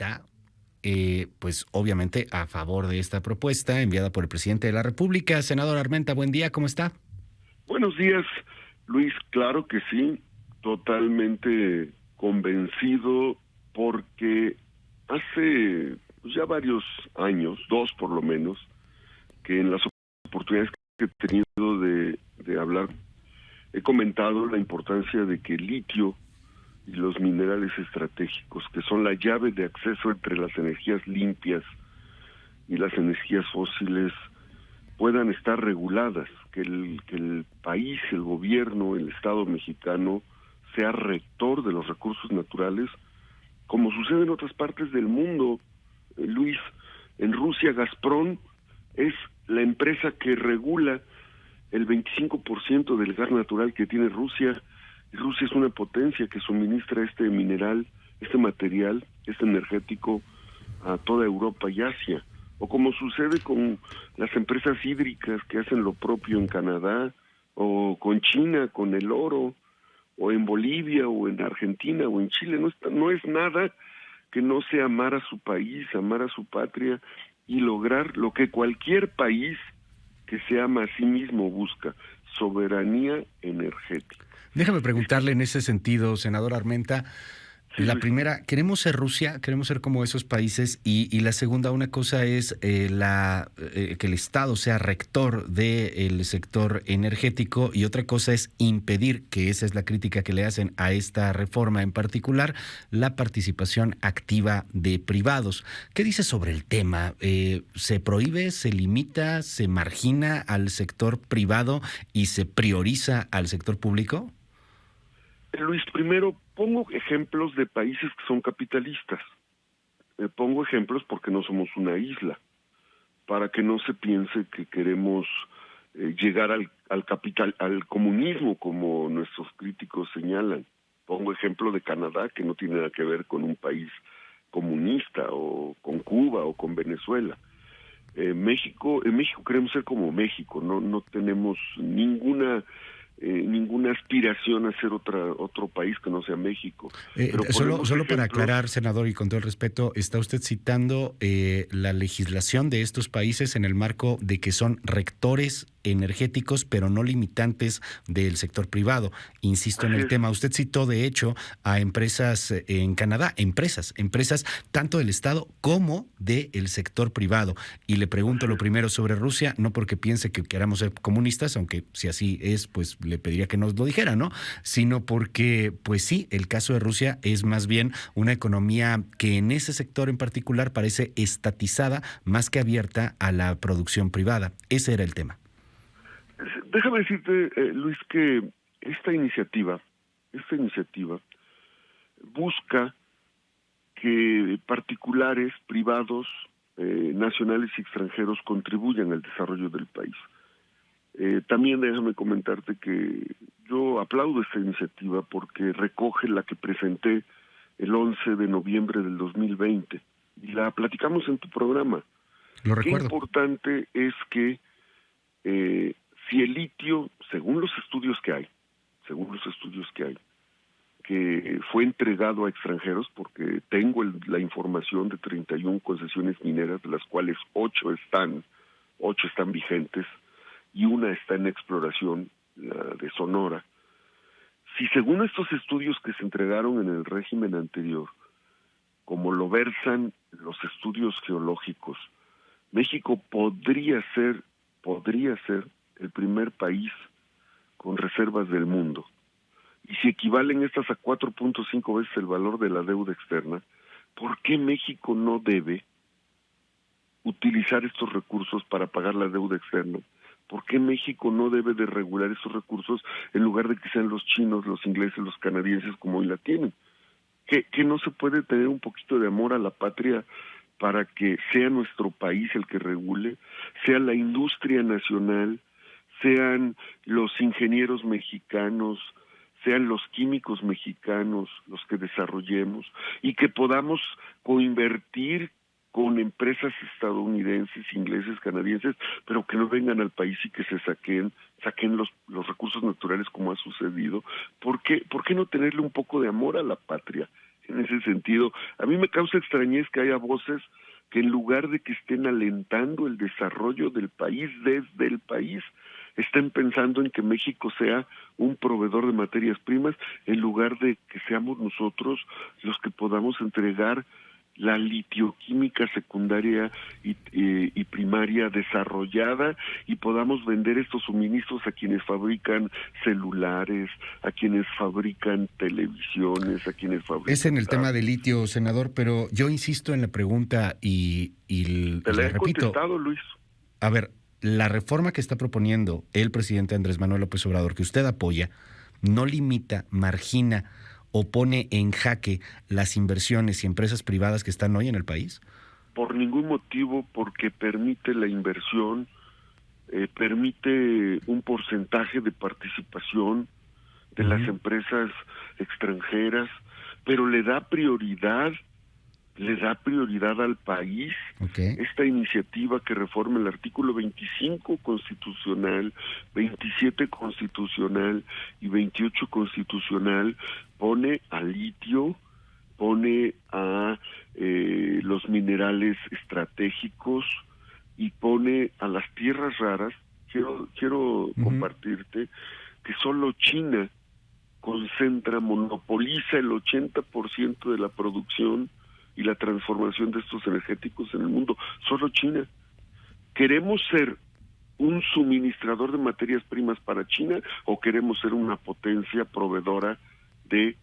Armenta, pues obviamente a favor de esta propuesta enviada por el presidente de la República. Senador Armenta, buen día, ¿cómo está? Buenos días, Luis. Claro que sí, totalmente convencido porque hace pues, ya varios años, dos por lo menos, que en las oportunidades que he tenido de hablar, he comentado la importancia de que el litio y los minerales estratégicos, que son la llave de acceso entre las energías limpias y las energías fósiles, puedan estar reguladas, que el país, el gobierno, el Estado mexicano sea rector de los recursos naturales, como sucede en otras partes del mundo. Luis, en Rusia Gazprom es la empresa que regula el 25% del gas natural que tiene Rusia, y Rusia es una potencia que suministra este mineral, este material, este energético a toda Europa y Asia, o como sucede con las empresas hídricas que hacen lo propio en Canadá, o con China, con el oro, o en Bolivia, o en Argentina, o en Chile. No es nada que no sea amar a su país, amar a su patria, y lograr lo que cualquier país que se ama a sí mismo busca: soberanía energética. Déjame preguntarle en ese sentido, senador Armenta. Sí, La Luis. primera, queremos ser Rusia, queremos ser como esos países, y la segunda, una cosa es que el Estado sea rector del sector energético, y otra cosa es impedir, que esa es la crítica que le hacen a esta reforma en particular, la participación activa de privados. ¿Qué dice sobre el tema? ¿Se prohíbe, se limita, se margina al sector privado y se prioriza al sector público? Luis, primero pongo ejemplos de países que son capitalistas. Pongo ejemplos porque no somos una isla, para que no se piense que queremos llegar al capital, al comunismo, como nuestros críticos señalan. Pongo ejemplo de Canadá, que no tiene nada que ver con un país comunista, o con Cuba, o con Venezuela. En México queremos ser como México, no tenemos ninguna aspiración a ser otro país que no sea México. Pero ponemos Solo para ejemplos. aclarar, senador, y con todo el respeto, ¿está usted citando la legislación de estos países en el marco de que son rectores energéticos, pero no limitantes del sector privado? Insisto en Así el es. tema. Usted citó, de hecho, a empresas en Canadá, empresas tanto del Estado como del sector privado. Y le pregunto Así lo es. primero sobre Rusia, no porque piense que queramos ser comunistas, aunque si así es, pues le pediría que nos lo dijera, ¿no? Sino porque, pues sí, el caso de Rusia es más bien una economía que en ese sector en particular parece estatizada más que abierta a la producción privada. Ese era el tema. Déjame decirte, Luis, que esta iniciativa busca que particulares, privados, nacionales y extranjeros contribuyan al desarrollo del país. También déjame comentarte que yo aplaudo esta iniciativa porque recoge la que presenté el 11 de noviembre del 2020 y la platicamos en tu programa. Lo Qué recuerdo. importante es que eh, si el litio, según los estudios que fue entregado a extranjeros, porque tengo la información de 31 concesiones mineras, de las cuales 8 están vigentes, y una está en exploración, la de Sonora. Si según estos estudios que se entregaron en el régimen anterior, como lo versan los estudios geológicos, México podría ser el primer país con reservas del mundo. Y si equivalen estas a 4.5 veces el valor de la deuda externa, ¿por qué México no debe utilizar estos recursos para pagar la deuda externa? ¿Por qué México no debe de regular estos recursos en lugar de que sean los chinos, los ingleses, los canadienses como hoy la tienen? ¿Que no se puede tener un poquito de amor a la patria para que sea nuestro país el que regule, sea la industria nacional, sean los ingenieros mexicanos, sean los químicos mexicanos los que desarrollemos, y que podamos coinvertir con empresas estadounidenses, ingleses, canadienses, pero que no vengan al país y que se saquen los recursos naturales como ha sucedido? ¿Por qué no tenerle un poco de amor a la patria en ese sentido. A mí me causa extrañez que haya voces que en lugar de que estén alentando el desarrollo del país desde el país, estén pensando en que México sea un proveedor de materias primas, en lugar de que seamos nosotros los que podamos entregar la litioquímica secundaria y primaria desarrollada y podamos vender estos suministros a quienes fabrican celulares, a quienes fabrican televisiones, a quienes fabrican... Es en el tema de litio, senador, pero yo insisto en la pregunta y Te la he repito. contestado, Luis. A ver, la reforma que está proponiendo el presidente Andrés Manuel López Obrador, que usted apoya, no limita, margina o pone en jaque las inversiones y empresas privadas que están hoy en el país? Por ningún motivo, porque permite la inversión, permite un porcentaje de participación de las empresas extranjeras, pero le da prioridad al país. Okay. Esta iniciativa que reforma el artículo 25 constitucional, 27 constitucional y 28 constitucional pone al litio, pone a los minerales estratégicos y pone a las tierras raras. Quiero compartirte que solo China monopoliza el 80% de la producción y la transformación de estos energéticos en el mundo. Solo China. ¿Queremos ser un suministrador de materias primas para China o queremos ser una potencia proveedora de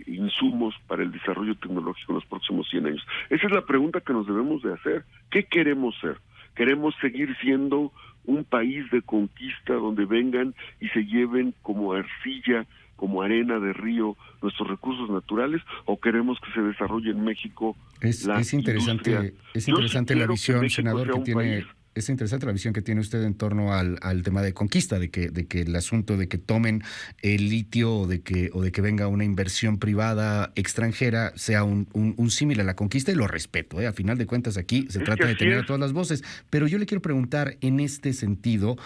insumos para el desarrollo tecnológico en los próximos 100 años? Esa es la pregunta que nos debemos de hacer. ¿Qué queremos ser? ¿Queremos seguir siendo un país de conquista donde vengan y se lleven como arcilla, como arena de río, nuestros recursos naturales, o queremos que se desarrolle en México es interesante, es interesante la visión, senador, que tiene. Es interesante la visión que tiene usted en torno al tema de conquista, de que el asunto de que tomen el litio o de que venga una inversión privada extranjera sea un símil a la conquista, y lo respeto. A final de cuentas aquí se trata de tener a todas las voces. Pero yo le quiero preguntar en este sentido,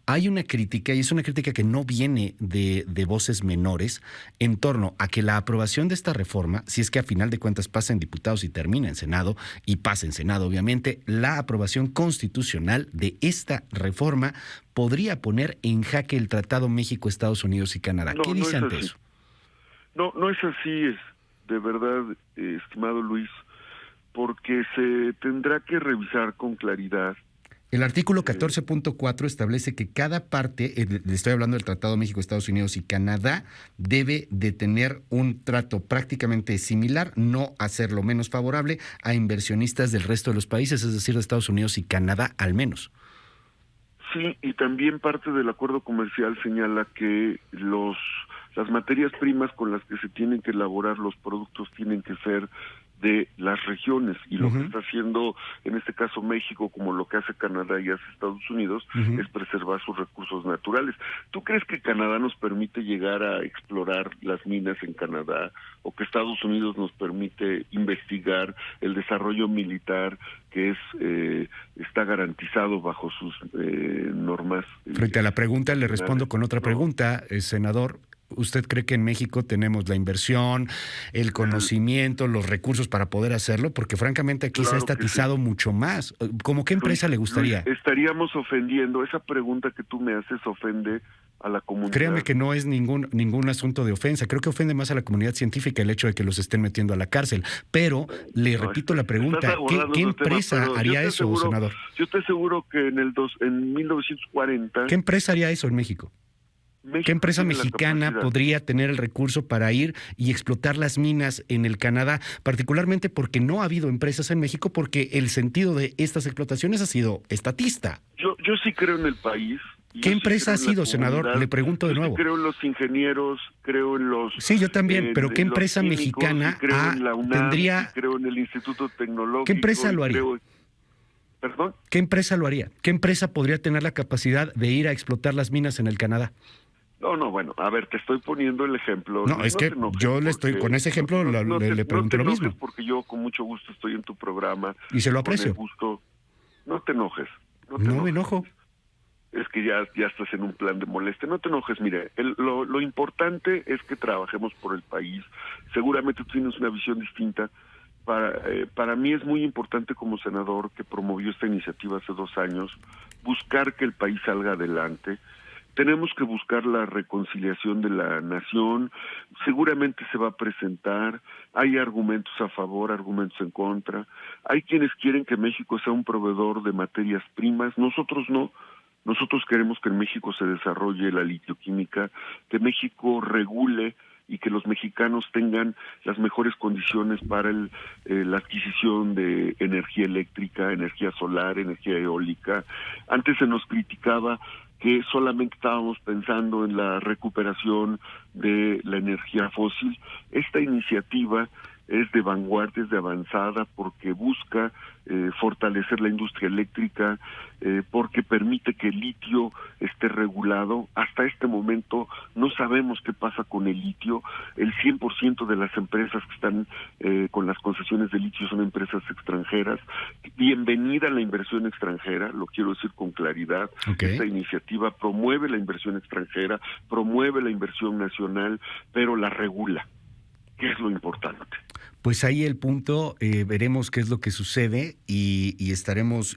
hay una crítica, y es una crítica que no viene de voces menores, en torno a que la aprobación de esta reforma, si es que a final de cuentas pasa en diputados y termina en Senado, y pasa en Senado obviamente, la aprobación constitucional de esta reforma podría poner en jaque el Tratado México, Estados Unidos y Canadá. ¿Qué dice ante eso? No es así, de verdad, estimado Luis, porque se tendrá que revisar con claridad. El artículo 14.4 establece que cada parte, le estoy hablando del Tratado México, Estados Unidos y Canadá, debe de tener un trato prácticamente similar, no hacerlo menos favorable a inversionistas del resto de los países, es decir, de Estados Unidos y Canadá al menos. Sí, y también parte del acuerdo comercial señala que las materias primas con las que se tienen que elaborar los productos tienen que ser de las regiones, y lo que está haciendo en este caso México, como lo que hace Canadá y hace Estados Unidos, es preservar sus recursos naturales. ¿Tú crees que Canadá nos permite llegar a explorar las minas en Canadá, o que Estados Unidos nos permite investigar el desarrollo militar que está garantizado bajo sus normas? Frente a la pregunta le respondo con otra pregunta, senador. ¿Usted cree que en México tenemos la inversión, el conocimiento, los recursos para poder hacerlo? Porque francamente aquí se ha estatizado mucho más. ¿Cómo qué empresa le gustaría? Estaríamos ofendiendo. Esa pregunta que tú me haces ofende a la comunidad. Créame que no es ningún asunto de ofensa. Creo que ofende más a la comunidad científica el hecho de que los estén metiendo a la cárcel. Pero le repito la pregunta, ¿qué empresa haría eso, senador? Yo te aseguro que en 1940... ¿Qué empresa haría eso en México? ¿Qué empresa mexicana podría tener el recurso para ir y explotar las minas en el Canadá? Particularmente porque no ha habido empresas en México, porque el sentido de estas explotaciones ha sido estatista. Yo sí creo en el país. ¿Qué empresa ha sido, senador? Le pregunto de nuevo. Sí creo en los ingenieros, creo en los... Sí, yo también, pero ¿qué empresa mexicana en la UNAM, tendría... creo en el Instituto Tecnológico. ¿Qué empresa lo haría? ¿Perdón? ¿Qué empresa lo haría? ¿Qué empresa podría tener la capacidad de ir a explotar las minas en el Canadá? No, bueno, a ver, te estoy poniendo el ejemplo. No, es que yo le estoy, con ese ejemplo le pregunto lo mismo. Porque yo con mucho gusto estoy en tu programa. Y se lo aprecio. Con gusto. No te enojes. No me enojo. es que ya estás en un plan de molestia. No te enojes, mire, lo importante es que trabajemos por el país. Seguramente tú tienes una visión distinta. Para mí es muy importante como senador que promovió esta iniciativa hace 2 años, buscar que el país salga adelante. Tenemos que buscar la reconciliación de la nación, seguramente se va a presentar, hay argumentos a favor, argumentos en contra, hay quienes quieren que México sea un proveedor de materias primas, nosotros no. Nosotros queremos que en México se desarrolle la litioquímica, que México regule y que los mexicanos tengan las mejores condiciones para la adquisición de energía eléctrica, energía solar, energía eólica. Antes se nos criticaba que solamente estábamos pensando en la recuperación de la energía fósil. Esta iniciativa es de vanguardia, es de avanzada, porque busca fortalecer la industria eléctrica, porque permite que el litio esté regulado. Hasta este momento no sabemos qué pasa con el litio. El 100% de las empresas que están con las concesiones de litio son empresas extranjeras. Bienvenida la inversión extranjera, lo quiero decir con claridad. Okay. Esta iniciativa promueve la inversión extranjera, promueve la inversión nacional, pero la regula, que es lo importante. Pues ahí el punto, veremos qué es lo que sucede y estaremos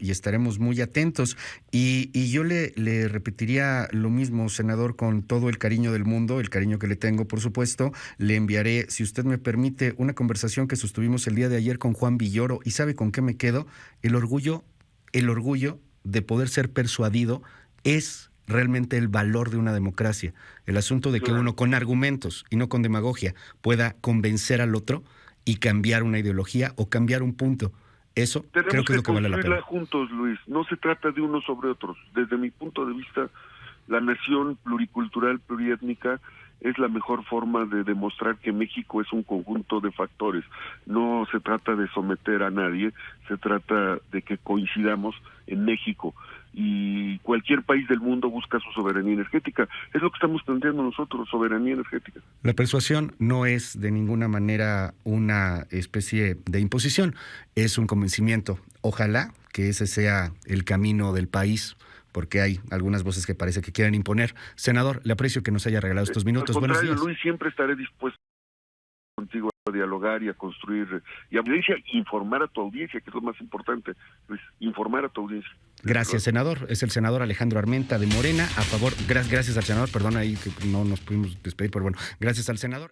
muy atentos. Y yo le repetiría lo mismo, senador, con todo el cariño del mundo, el cariño que le tengo, por supuesto. Le enviaré, si usted me permite, una conversación que sostuvimos el día de ayer con Juan Villoro. ¿Y sabe con qué me quedo? El orgullo de poder ser persuadido es realmente el valor de una democracia. El asunto de que uno con argumentos y no con demagogia pueda convencer al otro y cambiar una ideología o cambiar un punto. Eso creo que es lo que vale la pena. Juntos, Luis. No se trata de unos sobre otros. Desde mi punto de vista, la nación pluricultural, pluriétnica, es la mejor forma de demostrar que México es un conjunto de factores. No se trata de someter a nadie, se trata de que coincidamos en México. Y cualquier país del mundo busca su soberanía energética. Es lo que estamos planteando nosotros, soberanía energética. La persuasión no es de ninguna manera una especie de imposición, es un convencimiento. Ojalá que ese sea el camino del país, porque hay algunas voces que parece que quieren imponer. Senador, le aprecio que nos haya regalado estos minutos. Buenos días. Luis, siempre estaré dispuesto contigo a dialogar y a construir y a informar a tu audiencia, que es lo más importante, Luis, informar a tu audiencia. Gracias, senador. Es el senador Alejandro Armenta de Morena. A favor, gracias al senador, perdón ahí que no nos pudimos despedir, pero bueno, gracias al senador.